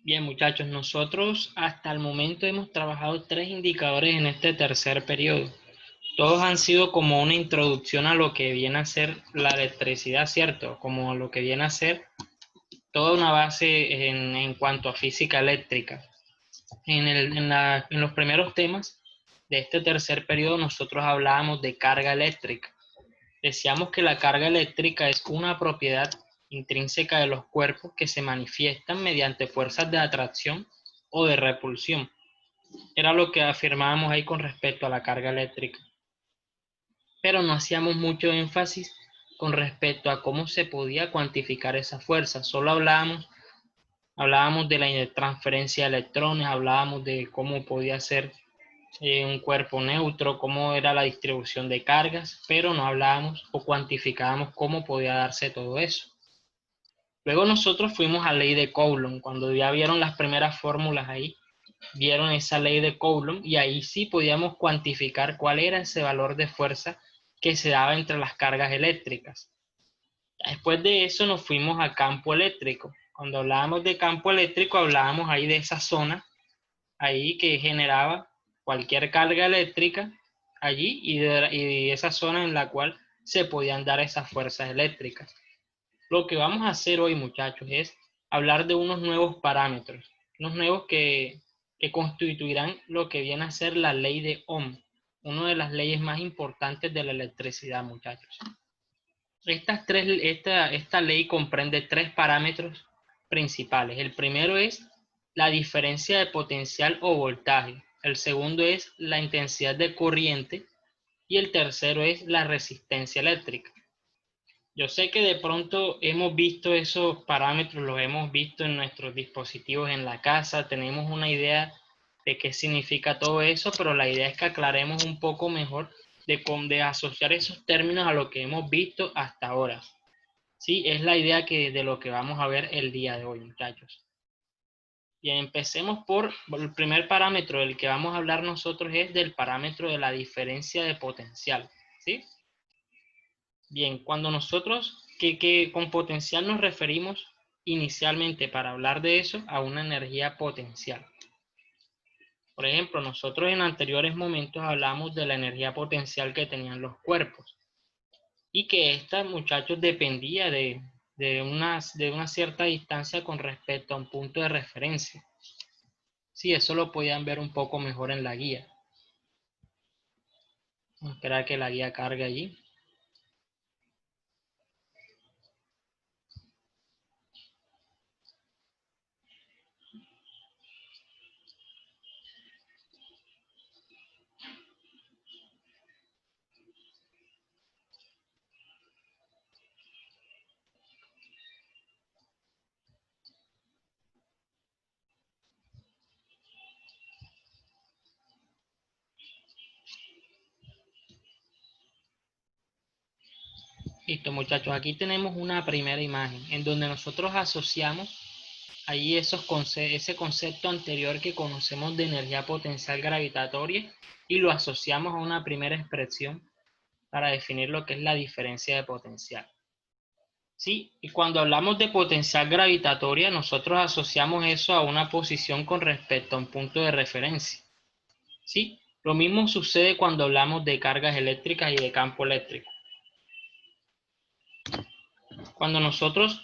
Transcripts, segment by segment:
Bien, muchachos, nosotros hasta el momento hemos trabajado tres indicadores en este tercer periodo. Todos han sido como una introducción a lo que viene a ser la electricidad, ¿cierto? Como lo que viene a ser toda una base en cuanto a física eléctrica. En los primeros temas de este tercer periodo nosotros hablábamos de carga eléctrica. Decíamos que la carga eléctrica es una propiedad intrínseca de los cuerpos que se manifiestan mediante fuerzas de atracción o de repulsión. Era lo que afirmábamos ahí con respecto a la carga eléctrica. Pero no hacíamos mucho énfasis con respecto a cómo se podía cuantificar esa fuerza. Solo hablábamos de la transferencia de electrones, hablábamos de cómo podía ser un cuerpo neutro, cómo era la distribución de cargas, pero no hablábamos o cuantificábamos cómo podía darse todo eso. Luego nosotros fuimos a la ley de Coulomb, cuando ya vieron las primeras fórmulas ahí, vieron esa ley de Coulomb y ahí sí podíamos cuantificar cuál era ese valor de fuerza que se daba entre las cargas eléctricas. Después de eso nos fuimos a campo eléctrico. Cuando hablábamos de campo eléctrico hablábamos ahí de esa zona ahí que generaba cualquier carga eléctrica allí y de esa zona en la cual se podían dar esas fuerzas eléctricas. Lo que vamos a hacer hoy, muchachos, es hablar de unos nuevos parámetros, unos nuevos que constituirán lo que viene a ser la ley de Ohm, una de las leyes más importantes de la electricidad, muchachos. Esta ley comprende tres parámetros principales. El primero es la diferencia de potencial o voltaje. El segundo es la intensidad de corriente. Y el tercero es la resistencia eléctrica. Yo sé que de pronto hemos visto esos parámetros, los hemos visto en nuestros dispositivos en la casa, tenemos una idea de qué significa todo eso, pero la idea es que aclaremos un poco mejor de asociar esos términos a lo que hemos visto hasta ahora. Sí, es la idea de lo que vamos a ver el día de hoy, muchachos. Bien, empecemos por el primer parámetro del que vamos a hablar nosotros es del parámetro de la diferencia de potencial, ¿sí? Bien, cuando nosotros que con potencial nos referimos inicialmente para hablar de eso a una energía potencial. Por ejemplo, nosotros en anteriores momentos hablamos de la energía potencial que tenían los cuerpos y que esta, muchachos, dependía de una cierta distancia con respecto a un punto de referencia. Sí, eso lo podían ver un poco mejor en la guía. Vamos a esperar que la guía cargue allí. Listo, muchachos, aquí tenemos una primera imagen en donde nosotros asociamos ahí ese concepto anterior que conocemos de energía potencial gravitatoria y lo asociamos a una primera expresión para definir lo que es la diferencia de potencial. ¿Sí? Y cuando hablamos de potencial gravitatoria, nosotros asociamos eso a una posición con respecto a un punto de referencia. ¿Sí? Lo mismo sucede cuando hablamos de cargas eléctricas y de campo eléctrico. Cuando nosotros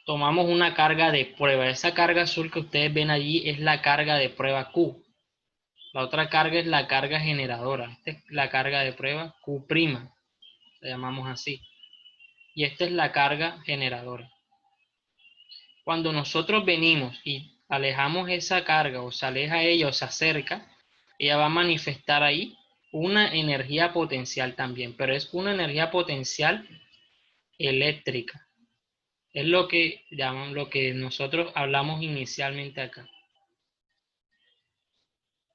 tomamos una carga de prueba, esa carga azul que ustedes ven allí es la carga de prueba Q. La otra carga es la carga generadora. Esta es la carga de prueba Q', la llamamos así. Y esta es la carga generadora. Cuando nosotros venimos y alejamos esa carga o se aleja ella o se acerca, ella va a manifestar ahí una energía potencial también, pero es una energía potencial eléctrica. Es lo que lo que nosotros hablamos inicialmente acá.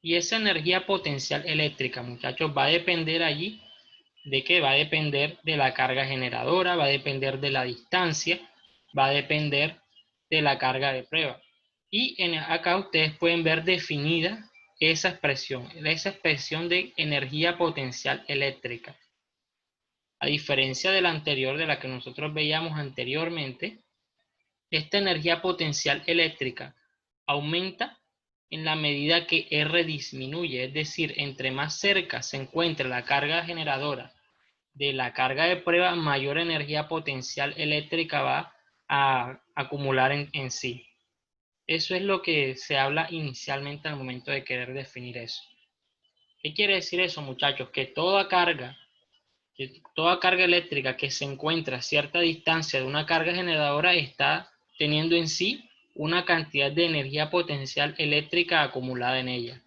Y esa energía potencial eléctrica, muchachos, va a depender allí de qué, va a depender de la carga generadora, va a depender de la distancia, va a depender de la carga de prueba. Y acá ustedes pueden ver definida esa expresión de energía potencial eléctrica. A diferencia de la anterior, de la que nosotros veíamos anteriormente, esta energía potencial eléctrica aumenta en la medida que R disminuye, es decir, entre más cerca se encuentre la carga generadora de la carga de prueba, mayor energía potencial eléctrica va a acumular en sí. Eso es lo que se habla inicialmente al momento de querer definir eso. ¿Qué quiere decir eso, muchachos? Que toda carga eléctrica que se encuentra a cierta distancia de una carga generadora está teniendo en sí una cantidad de energía potencial eléctrica acumulada en ella.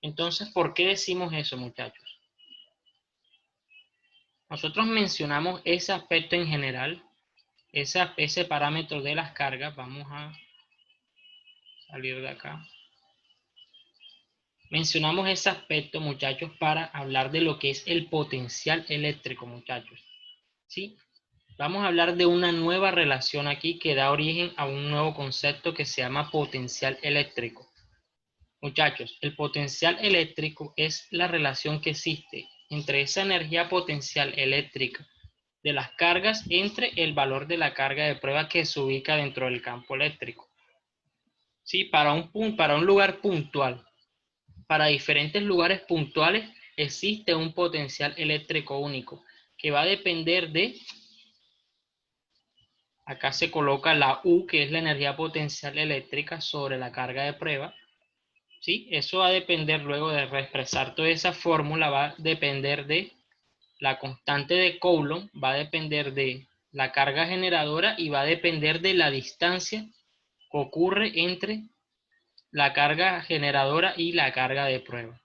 Entonces, ¿por qué decimos eso, muchachos? Nosotros mencionamos ese aspecto en general, ese parámetro de las cargas. Vamos a salir de acá. Mencionamos ese aspecto, muchachos, para hablar de lo que es el potencial eléctrico, muchachos. ¿Sí? Vamos a hablar de una nueva relación aquí que da origen a un nuevo concepto que se llama potencial eléctrico. Muchachos, el potencial eléctrico es la relación que existe entre esa energía potencial eléctrica de las cargas entre el valor de la carga de prueba que se ubica dentro del campo eléctrico. ¿Sí? Para un lugar puntual, para diferentes lugares puntuales existe un potencial eléctrico único que va a depender de, acá se coloca la U, que es la energía potencial eléctrica sobre la carga de prueba. ¿Sí? Eso va a depender, luego de reexpresar toda esa fórmula, va a depender de la constante de Coulomb, va a depender de la carga generadora y va a depender de la distancia que ocurre entre la carga generadora y la carga de prueba.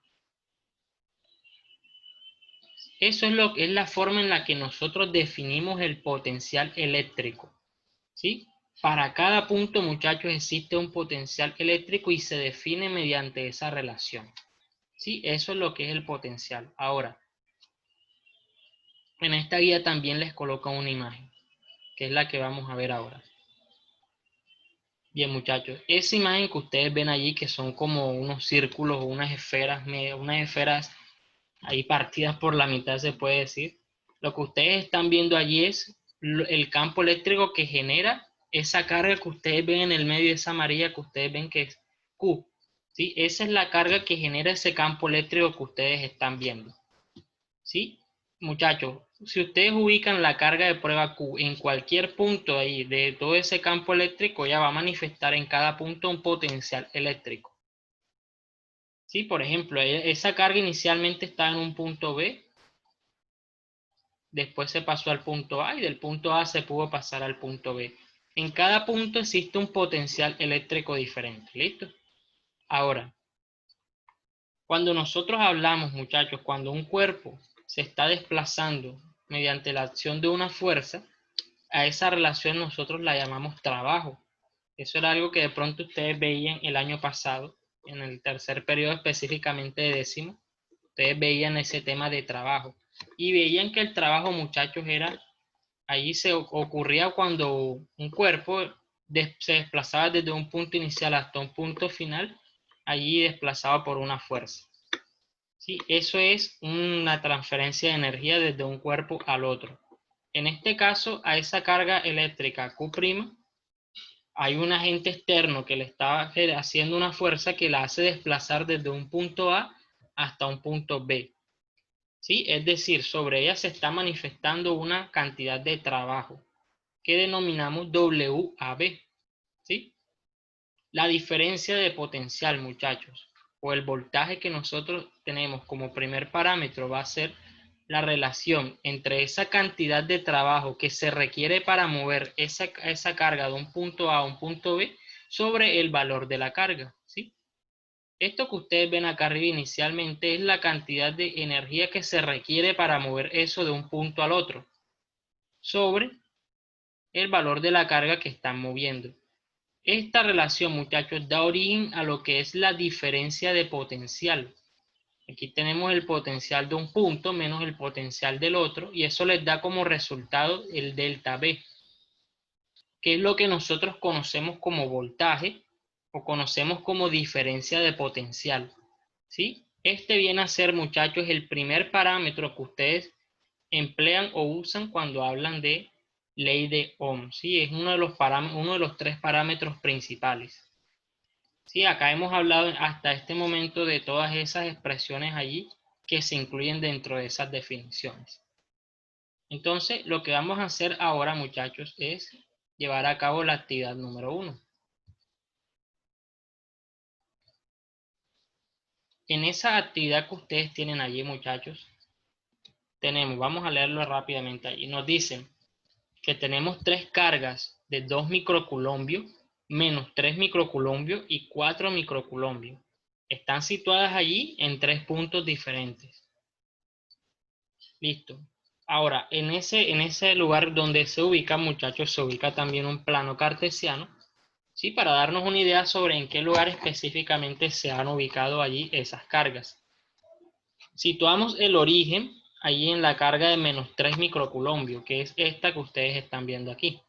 Eso es lo que es la forma en la que nosotros definimos el potencial eléctrico. ¿Sí? Para cada punto, muchachos, existe un potencial eléctrico y se define mediante esa relación. ¿Sí? Eso es lo que es el potencial. Ahora, en esta guía también les coloco una imagen, que es la que vamos a ver ahora. Bien, muchachos, esa imagen que ustedes ven allí, que son como unos círculos o unas esferas ahí partidas por la mitad, se puede decir. Lo que ustedes están viendo allí es el campo eléctrico que genera esa carga que ustedes ven en el medio, esa amarilla que ustedes ven que es Q. ¿Sí? Esa es la carga que genera ese campo eléctrico que ustedes están viendo. ¿Sí? Muchachos, si ustedes ubican la carga de prueba Q en cualquier punto ahí de todo ese campo eléctrico, ya va a manifestar en cada punto un potencial eléctrico. ¿Sí? Por ejemplo, esa carga inicialmente estaba en un punto B, después se pasó al punto A y del punto A se pudo pasar al punto B. En cada punto existe un potencial eléctrico diferente. ¿Listo? Ahora, cuando nosotros hablamos, muchachos, cuando un cuerpo se está desplazando mediante la acción de una fuerza, a esa relación nosotros la llamamos trabajo. Eso era algo que de pronto ustedes veían el año pasado, en el tercer periodo específicamente de décimo. Ustedes veían ese tema de trabajo y veían que el trabajo, muchachos, allí se ocurría cuando un cuerpo se desplazaba desde un punto inicial hasta un punto final, allí desplazado por una fuerza. Sí, eso es una transferencia de energía desde un cuerpo al otro. En este caso, a esa carga eléctrica Q', hay un agente externo que le está haciendo una fuerza que la hace desplazar desde un punto A hasta un punto B. ¿Sí? Es decir, sobre ella se está manifestando una cantidad de trabajo que denominamos WAB. ¿Sí? La diferencia de potencial, muchachos, o el voltaje que nosotros tenemos como primer parámetro va a ser la relación entre esa cantidad de trabajo que se requiere para mover esa carga de un punto A a un punto B sobre el valor de la carga. ¿Sí? Esto que ustedes ven acá arriba inicialmente es la cantidad de energía que se requiere para mover eso de un punto al otro sobre el valor de la carga que están moviendo. Esta relación, muchachos, da origen a lo que es la diferencia de potencial. Aquí tenemos el potencial de un punto menos el potencial del otro y eso les da como resultado el delta B, que es lo que nosotros conocemos como voltaje o conocemos como diferencia de potencial. ¿Sí? Este viene a ser, muchachos, el primer parámetro que ustedes emplean o usan cuando hablan de ley de Ohm. ¿Sí? Es uno de los tres parámetros principales. Sí, acá hemos hablado hasta este momento de todas esas expresiones allí que se incluyen dentro de esas definiciones. Entonces, lo que vamos a hacer ahora, muchachos, es llevar a cabo la actividad número 1. En esa actividad que ustedes tienen allí, muchachos, vamos a leerlo rápidamente allí, nos dicen que tenemos tres cargas de 2 microcoulombios, menos 3 microcoulombios y 4 microcoulombios. Están situadas allí en 3 puntos diferentes. Listo. Ahora, en ese lugar donde se ubica, muchachos, se ubica también un plano cartesiano, ¿sí? Para darnos una idea sobre en qué lugar específicamente se han ubicado allí esas cargas. Situamos el origen allí en la carga de menos 3 microcoulombios, que es esta que ustedes están viendo aquí.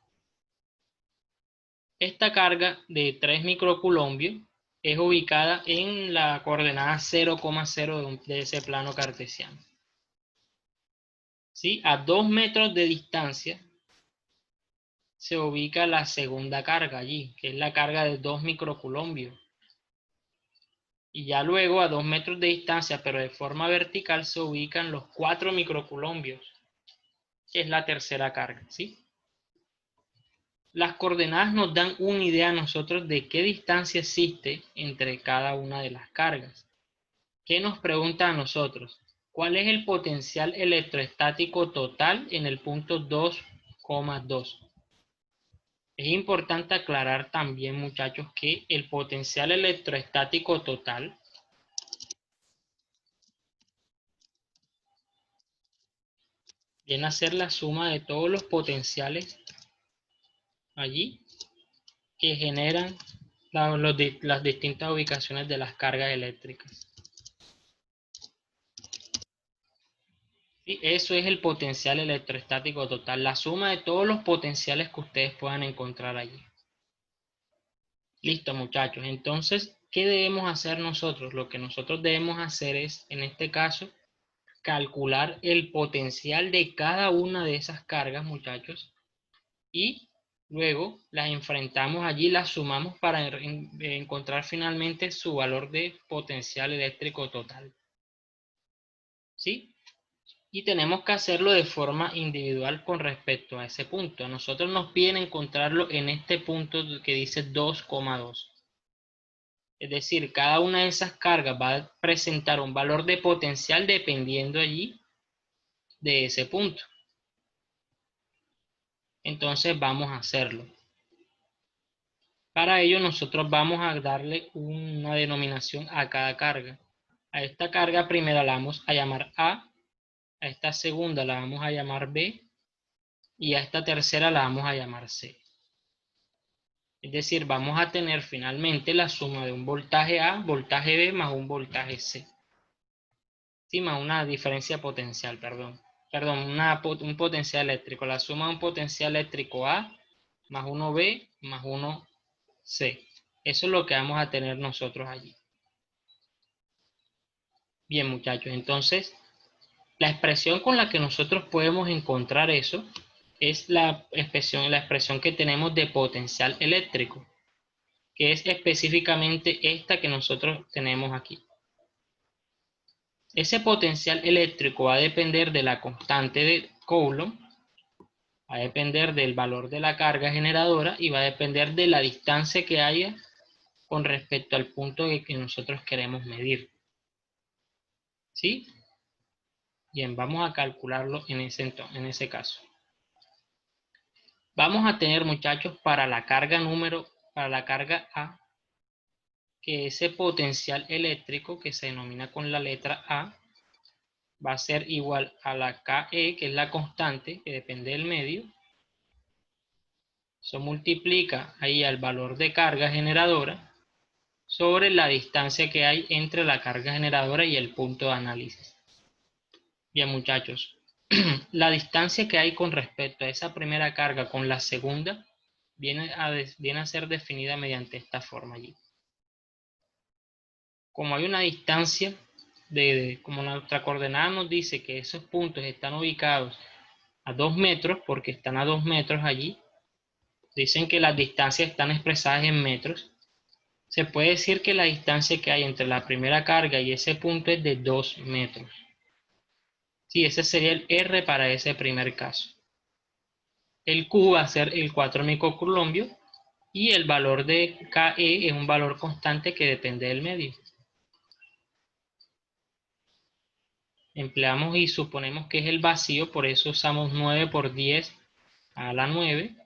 Esta carga de 3 microcoulombios es ubicada en la coordenada 0,0 de ese plano cartesiano. ¿Sí? A 2 metros de distancia se ubica la segunda carga allí, que es la carga de 2 microcoulombios. Y ya luego a 2 metros de distancia, pero de forma vertical, se ubican los 4 microcoulombios, que es la tercera carga, ¿sí? Las coordenadas nos dan una idea a nosotros de qué distancia existe entre cada una de las cargas. ¿Qué nos pregunta a nosotros? ¿Cuál es el potencial electrostático total en el punto 2,2? Es importante aclarar también, muchachos, que el potencial electrostático total viene a ser la suma de todos los potenciales allí que generan las distintas ubicaciones de las cargas eléctricas. ¿Sí? Eso es el potencial electrostático total, la suma de todos los potenciales que ustedes puedan encontrar allí. Listo, muchachos. Entonces, ¿qué debemos hacer nosotros? Lo que nosotros debemos hacer es, en este caso, calcular el potencial de cada una de esas cargas, muchachos, y luego las enfrentamos allí, las sumamos para encontrar finalmente su valor de potencial eléctrico total. ¿Sí? Y tenemos que hacerlo de forma individual con respecto a ese punto. A nosotros nos piden encontrarlo en este punto que dice 2,2. Es decir, cada una de esas cargas va a presentar un valor de potencial dependiendo allí de ese punto. Entonces vamos a hacerlo. Para ello nosotros vamos a darle una denominación a cada carga. A esta carga primera la vamos a llamar A, a esta segunda la vamos a llamar B y a esta tercera la vamos a llamar C. Es decir, vamos a tener finalmente la suma de un voltaje A, voltaje B más un voltaje C. Sí, más una diferencia potencial, perdón. Perdón, un potencial eléctrico. La suma de un potencial eléctrico A más 1B más 1C. Eso es lo que vamos a tener nosotros allí. Bien, muchachos, entonces la expresión con la que nosotros podemos encontrar eso es la expresión que tenemos de potencial eléctrico, que es específicamente esta que nosotros tenemos aquí. Ese potencial eléctrico va a depender de la constante de Coulomb, va a depender del valor de la carga generadora y va a depender de la distancia que haya con respecto al punto que nosotros queremos medir. ¿Sí? Bien, vamos a calcularlo en ese caso. Vamos a tener, muchachos, para la carga A, que ese potencial eléctrico que se denomina con la letra A va a ser igual a la KE, que es la constante que depende del medio. Eso multiplica ahí al valor de carga generadora sobre la distancia que hay entre la carga generadora y el punto de análisis. Bien, muchachos, la distancia que hay con respecto a esa primera carga con la segunda viene a ser definida mediante esta forma allí. Como hay una distancia, como nuestra coordenada nos dice que esos puntos están ubicados a 2 metros, porque están a 2 metros allí, dicen que las distancias están expresadas en metros, Se puede decir que la distancia que hay entre la primera carga y ese punto es de 2 metros. Sí, ese sería el R para ese primer caso. El Q va a ser el 4 microcoulombios y el valor de KE es un valor constante que depende del medio. Empleamos y suponemos que es el vacío, por eso usamos 9 por 10 a la 9.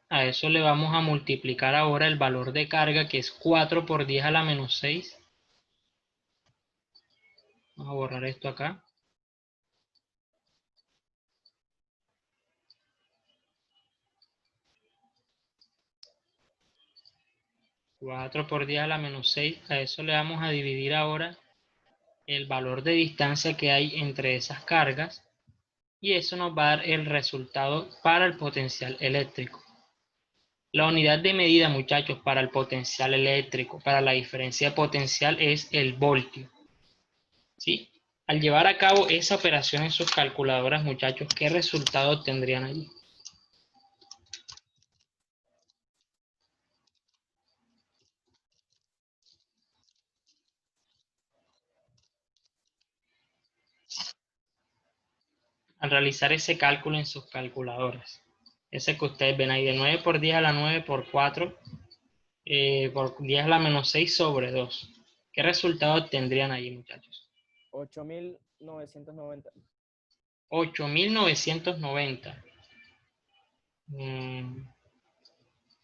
A eso le vamos a multiplicar ahora el valor de carga, que es 4 por 10 a la menos 6. Vamos a borrar esto acá. 4 por 10 a la menos 6. A eso le vamos a dividir ahora el valor de distancia que hay entre esas cargas. Y eso nos va a dar el resultado para el potencial eléctrico. La unidad de medida, muchachos, para el potencial eléctrico, para la diferencia de potencial, es el voltio. ¿Sí? Al llevar a cabo esa operación en sus calculadoras, muchachos, ¿qué resultado obtendrían allí? Al realizar ese cálculo en sus calculadoras. Ese que ustedes ven ahí de 9 por 10 a la 9 por 4 por 10 a la menos 6 sobre 2. ¿Qué resultado obtendrían allí, muchachos? 8.990. 8.990.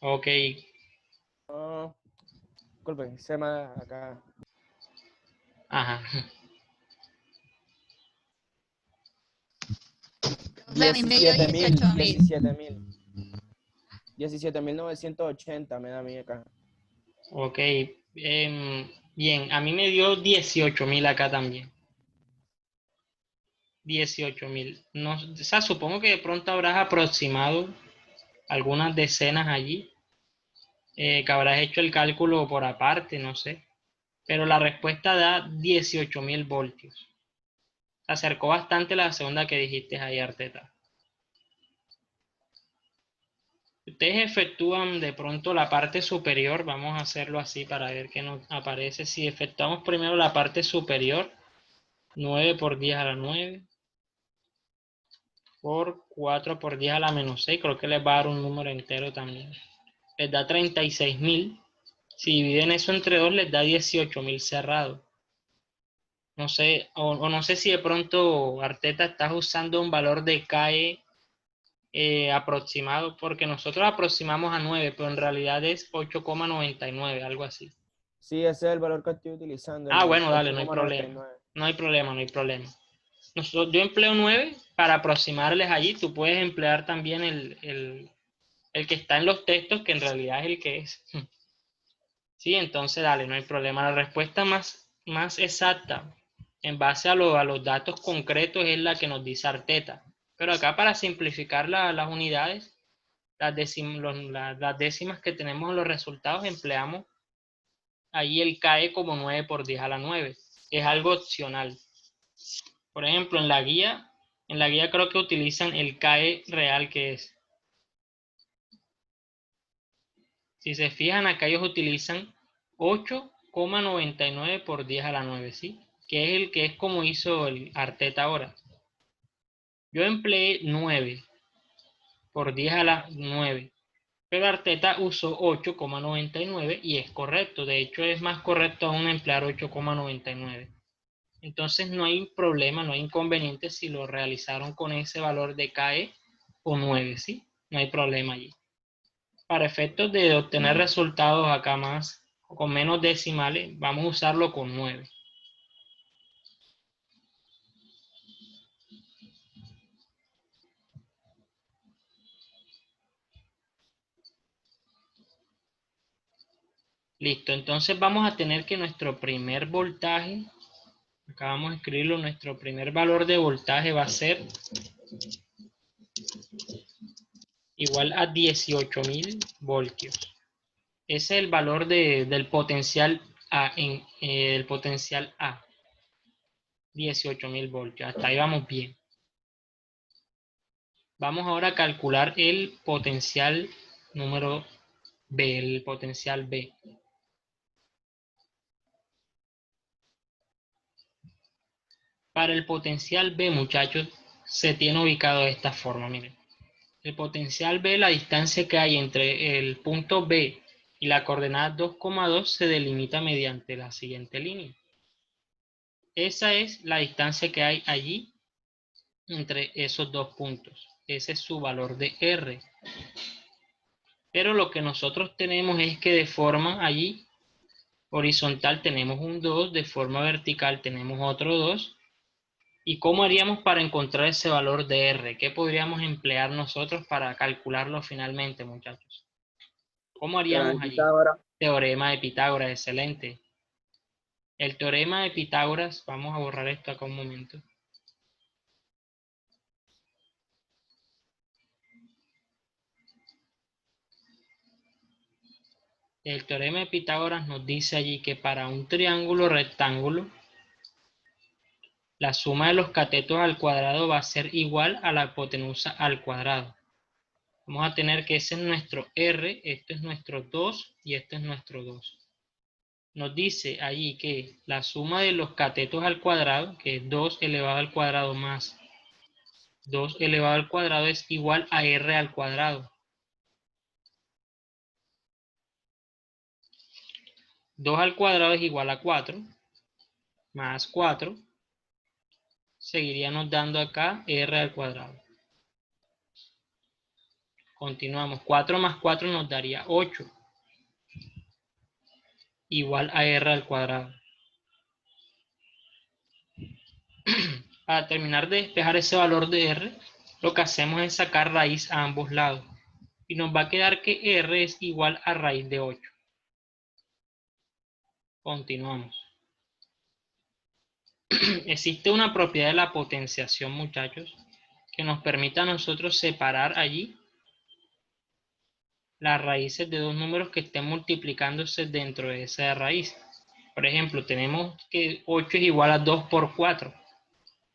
Ok. Ah, disculpe, se me acá. Ajá. Profe, a mí me dio 18.000. 17.980 me da a mí acá. Ok. Bien, a mí me dio 18.000 acá también. 18.000. No, o sea, supongo que de pronto habrás aproximado algunas decenas allí. Que habrás hecho el cálculo por aparte, no sé. Pero la respuesta da 18.000 voltios. Se acercó bastante la segunda que dijiste ahí, Arteta. Ustedes efectúan de pronto la parte superior, vamos a hacerlo así para ver qué nos aparece. Si efectuamos primero la parte superior, 9 por 10 a la 9, por 4 por 10 a la menos 6, creo que les va a dar un número entero también. Les da 36.000. Si dividen eso entre 2, les da 18.000 cerrado. No sé, o no sé si de pronto, Arteta, estás usando un valor de KE aproximado, porque nosotros aproximamos a 9, pero en realidad es 8,99, algo así. Sí, ese es el valor que estoy utilizando, Ah, el bueno, dale, no hay problema. 8,99. No hay problema, no hay problema. Yo empleo 9 para aproximarles allí. Tú puedes emplear también el que está en los textos, que en realidad es el que es. Sí, entonces dale, no hay problema. La respuesta más exacta, en base a los datos concretos, es la que nos dice Arteta. Pero acá, para simplificar las unidades, las décimas que tenemos en los resultados, empleamos ahí el KE como 9 por 10 a la 9. Es algo opcional. Por ejemplo, en la guía creo que utilizan el KE real, que es. Si se fijan, acá ellos utilizan 8,99 por 10 a la 9, ¿sí? Que es el que es como hizo el Arteta ahora. Yo empleé 9 por 10 a la 9, pero Arteta usó 8,99 y es correcto. De hecho, es más correcto aún emplear 8,99. Entonces no hay problema, no hay inconveniente si lo realizaron con ese valor de KE o 9, ¿sí? No hay problema allí. Para efectos de obtener resultados acá más, con menos decimales, vamos a usarlo con 9. Listo, entonces vamos a tener que nuestro primer voltaje, acá vamos a escribirlo, nuestro primer valor de voltaje va a ser igual a 18.000 voltios. Ese es el valor del potencial A, el potencial A, 18.000 voltios. Hasta ahí vamos bien. Vamos ahora a calcular el potencial número B, el potencial B. Para el potencial B, muchachos, se tiene ubicado de esta forma, miren. El potencial B, la distancia que hay entre el punto B y la coordenada 2,2 se delimita mediante la siguiente línea. Esa es la distancia que hay allí entre esos dos puntos. Ese es su valor de R. Pero lo que nosotros tenemos es que de forma allí horizontal tenemos un 2, de forma vertical tenemos otro 2. ¿Y cómo haríamos para encontrar ese valor de R? ¿Qué podríamos emplear nosotros para calcularlo finalmente, muchachos? ¿Cómo haríamos allí? Teorema de Pitágoras, excelente. El teorema de Pitágoras, vamos a borrar esto acá un momento. El teorema de Pitágoras nos dice allí que para un triángulo rectángulo, la suma de los catetos al cuadrado va a ser igual a la hipotenusa al cuadrado. Vamos a tener que ese es nuestro R, este es nuestro 2 y este es nuestro 2. Nos dice allí que la suma de los catetos al cuadrado, que es 2 elevado al cuadrado más 2 elevado al cuadrado, es igual a R al cuadrado. 2 al cuadrado es igual a 4, más 4, seguiríamos dando acá R al cuadrado. Continuamos, 4 más 4 nos daría 8, igual a R al cuadrado. Para terminar de despejar ese valor de R, lo que hacemos es sacar raíz a ambos lados. Y nos va a quedar que R es igual a raíz de 8. Continuamos. Existe una propiedad de la potenciación, muchachos, que nos permite a nosotros separar allí las raíces de dos números que estén multiplicándose dentro de esa raíz. Por ejemplo, tenemos que 8 es igual a 2 por 4.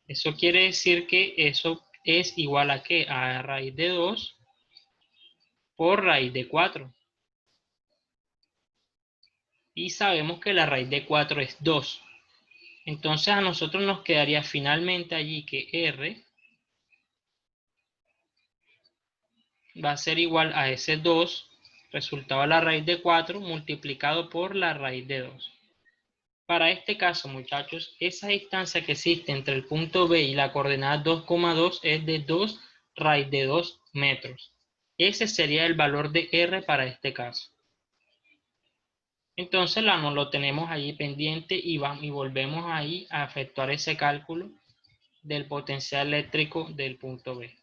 Eso quiere decir que eso es igual a ¿qué? A raíz de 2 por raíz de 4. Y sabemos que la raíz de 4 es 2. Entonces a nosotros nos quedaría finalmente allí que R va a ser igual a ese 2, resultado de la raíz de 4, multiplicado por la raíz de 2. Para este caso, muchachos, esa distancia que existe entre el punto B y la coordenada 2,2 es de 2 raíz de 2 metros. Ese sería el valor de R para este caso. Entonces nos lo tenemos ahí pendiente y volvemos ahí a efectuar ese cálculo del potencial eléctrico del punto B.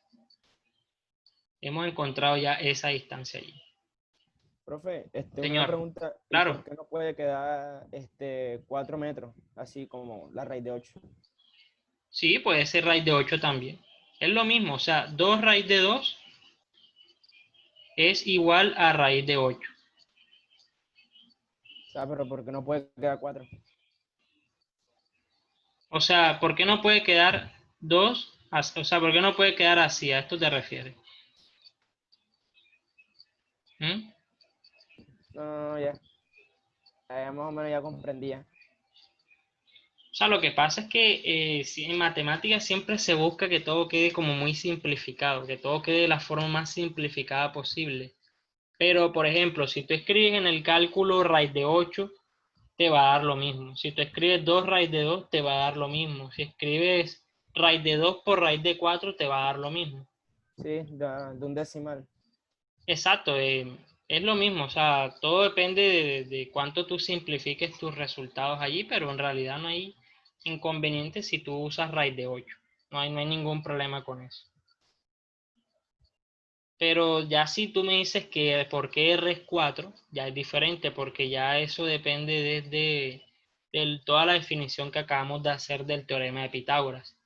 Hemos encontrado ya esa distancia allí. Profe, una Señor, pregunta, ¿y claro. por qué no puede quedar 4 metros, así como la raíz de 8? Sí, puede ser raíz de 8 también. Es lo mismo, o sea, 2 raíz de 2 es igual a raíz de 8. O sea, pero ¿por qué no puede quedar 4? O sea, ¿por qué no puede quedar 2? O sea, ¿por qué no puede quedar así? ¿A esto te refieres? ¿Mm? No, ya. Ya más o menos ya comprendía. O sea, lo que pasa es que en matemáticas siempre se busca que todo quede como muy simplificado, que todo quede de la forma más simplificada posible. Pero, por ejemplo, si tú escribes en el cálculo raíz de 8, te va a dar lo mismo. Si tú escribes 2 raíz de 2, te va a dar lo mismo. Si escribes raíz de 2 por raíz de 4, te va a dar lo mismo. Sí, de un decimal. Exacto, es lo mismo. O sea, todo depende de cuánto tú simplifiques tus resultados allí, pero en realidad no hay inconveniente si tú usas raíz de 8. No hay ningún problema con eso. Pero ya si tú me dices que por qué R es 4, ya es diferente porque ya eso depende de toda la definición que acabamos de hacer del teorema de Pitágoras.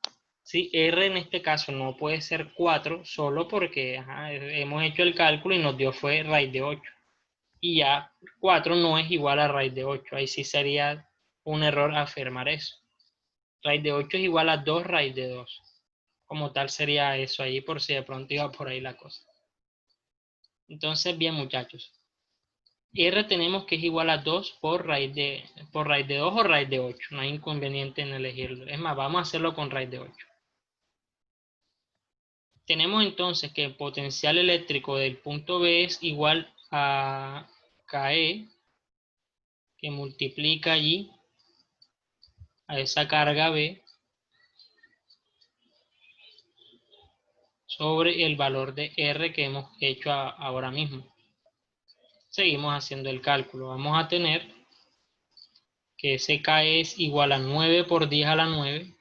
Sí, R en este caso no puede ser 4 solo porque hemos hecho el cálculo y nos dio fue raíz de 8. Y ya 4 no es igual a raíz de 8. Ahí sí sería un error afirmar eso. Raíz de 8 es igual a 2 raíz de 2. Como tal sería eso ahí por si de pronto iba por ahí la cosa. Entonces, bien muchachos. R tenemos que es igual a 2 por raíz de 2 o raíz de 8. No hay inconveniente en elegirlo. Es más, vamos a hacerlo con raíz de 8. Tenemos entonces que el potencial eléctrico del punto B es igual a KE, que multiplica allí a esa carga B sobre el valor de R que hemos hecho ahora mismo. Seguimos haciendo el cálculo. Vamos a tener que ese KE es igual a 9 por 10 a la 9,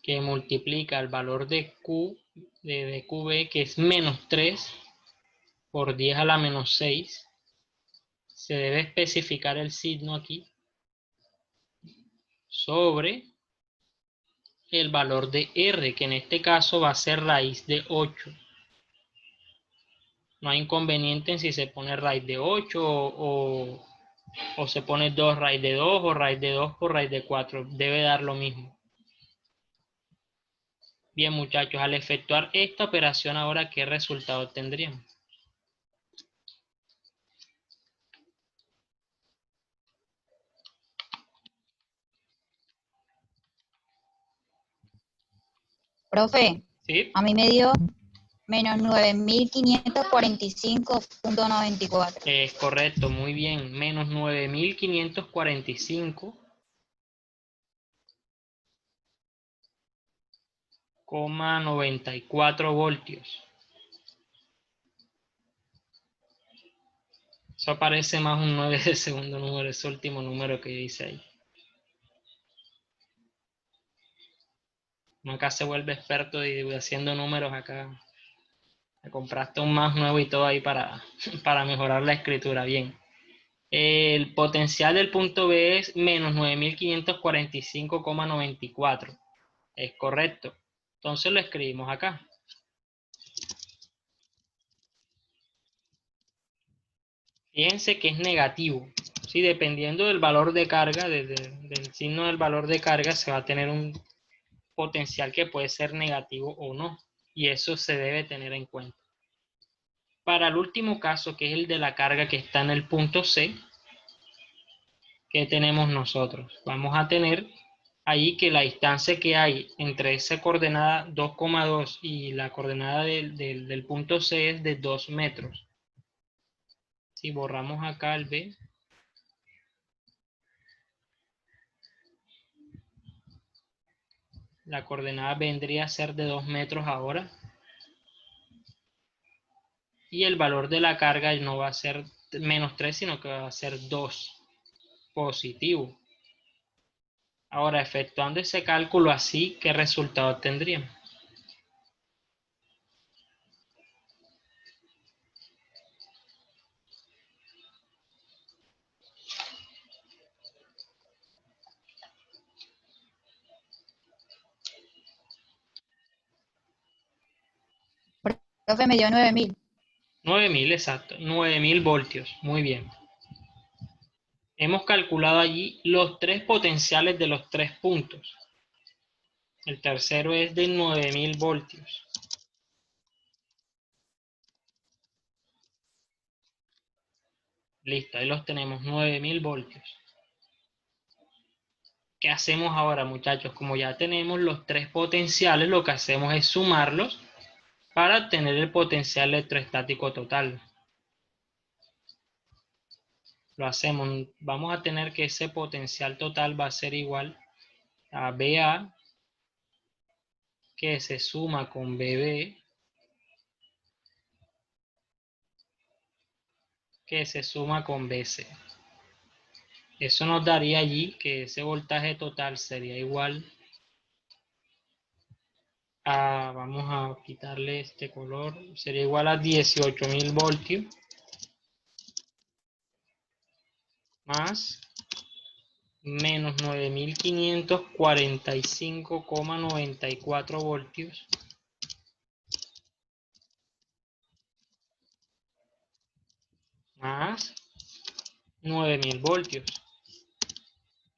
que multiplica el valor de Q, de QB, que es menos 3 por 10 a la menos 6. Se debe especificar el signo aquí, sobre el valor de R, que en este caso va a ser raíz de 8. No hay inconveniente en si se pone raíz de 8 o se pone 2 raíz de 2 o raíz de 2 por raíz de 4. Debe dar lo mismo. Bien muchachos, al efectuar esta operación ahora, ¿qué resultado tendríamos? Profe, ¿Sí? a mí me dio menos 9.545.94. Es correcto, muy bien. Menos 9.545,94 voltios. Eso parece más un 9 de segundo número, ese último número que dice ahí. Acá se vuelve experto y haciendo números acá. Me compraste un más nuevo y todo ahí para mejorar la escritura. Bien. El potencial del punto B es menos 9.545,94. Es correcto. Entonces lo escribimos acá. Fíjense que es negativo. ¿Sí? Dependiendo del valor de carga, del signo del valor de carga, se va a tener un potencial que puede ser negativo o no. Y eso se debe tener en cuenta. Para el último caso, que es el de la carga que está en el punto C, ¿qué tenemos nosotros? Vamos a tener ahí que la distancia que hay entre esa coordenada 2,2 y la coordenada del punto C es de 2 metros. Si borramos acá el B, la coordenada vendría a ser de 2 metros ahora. Y el valor de la carga no va a ser menos 3, sino que va a ser 2 positivo. Ahora, efectuando ese cálculo así, ¿qué resultado tendríamos? Profe, me dio 9.000. 9.000, exacto, 9.000 voltios. Muy bien. Hemos calculado allí los tres potenciales de los tres puntos. El tercero es de 9.000 voltios. Listo, ahí los tenemos, 9.000 voltios. ¿Qué hacemos ahora, muchachos? Como ya tenemos los tres potenciales, lo que hacemos es sumarlos para obtener el potencial electrostático total. Lo hacemos, vamos a tener que ese potencial total va a ser igual a BA, que se suma con BB, que se suma con BC. Eso nos daría allí que ese voltaje total sería igual a, vamos a quitarle este color, sería igual a 18.000 voltios más menos 9.545,94 voltios más 9.000 voltios.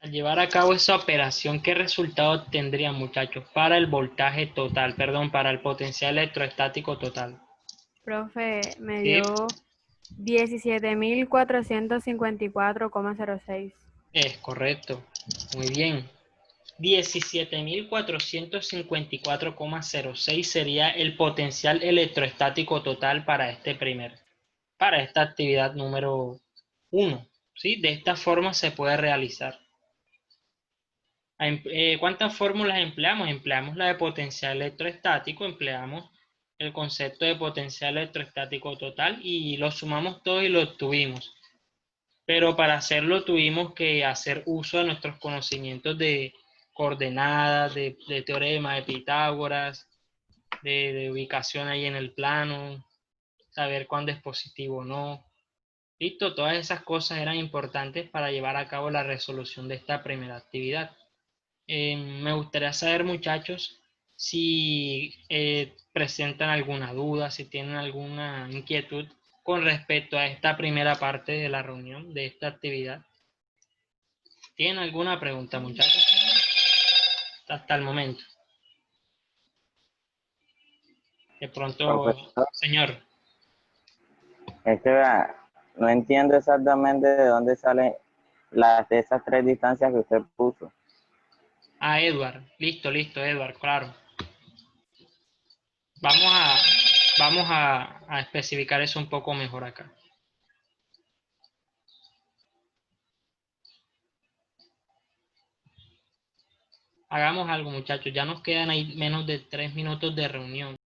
Al llevar a cabo esa operación, ¿qué resultado tendría, muchachos, para el voltaje total? Perdón, para el potencial electrostático total. Profe, me Sí, dio 17.454,06. es correcto. Muy bien. 17.454,06 sería el potencial electrostático total para esta actividad número 1. ¿Sí? De esta forma se puede realizar. ¿Cuántas fórmulas empleamos? Empleamos la de potencial electrostático, empleamos el concepto de potencial electrostático total y lo sumamos todo y lo obtuvimos. Pero para hacerlo tuvimos que hacer uso de nuestros conocimientos de coordenadas, de teorema de Pitágoras, de ubicación ahí en el plano, saber cuándo es positivo o no. Listo, todas esas cosas eran importantes para llevar a cabo la resolución de esta primera actividad. Me gustaría saber, muchachos, si presentan alguna duda, si tienen alguna inquietud con respecto a esta primera parte de la reunión, de esta actividad. ¿Tienen alguna pregunta, muchachos? Hasta el momento. De pronto, Profesor, señor, es que vea, no entiendo exactamente de dónde salen esas tres distancias que usted puso. Edward. Listo, Edward, claro. Vamos a especificar eso un poco mejor acá. Hagamos algo, muchachos. Ya nos quedan ahí menos de 3 minutos de reunión.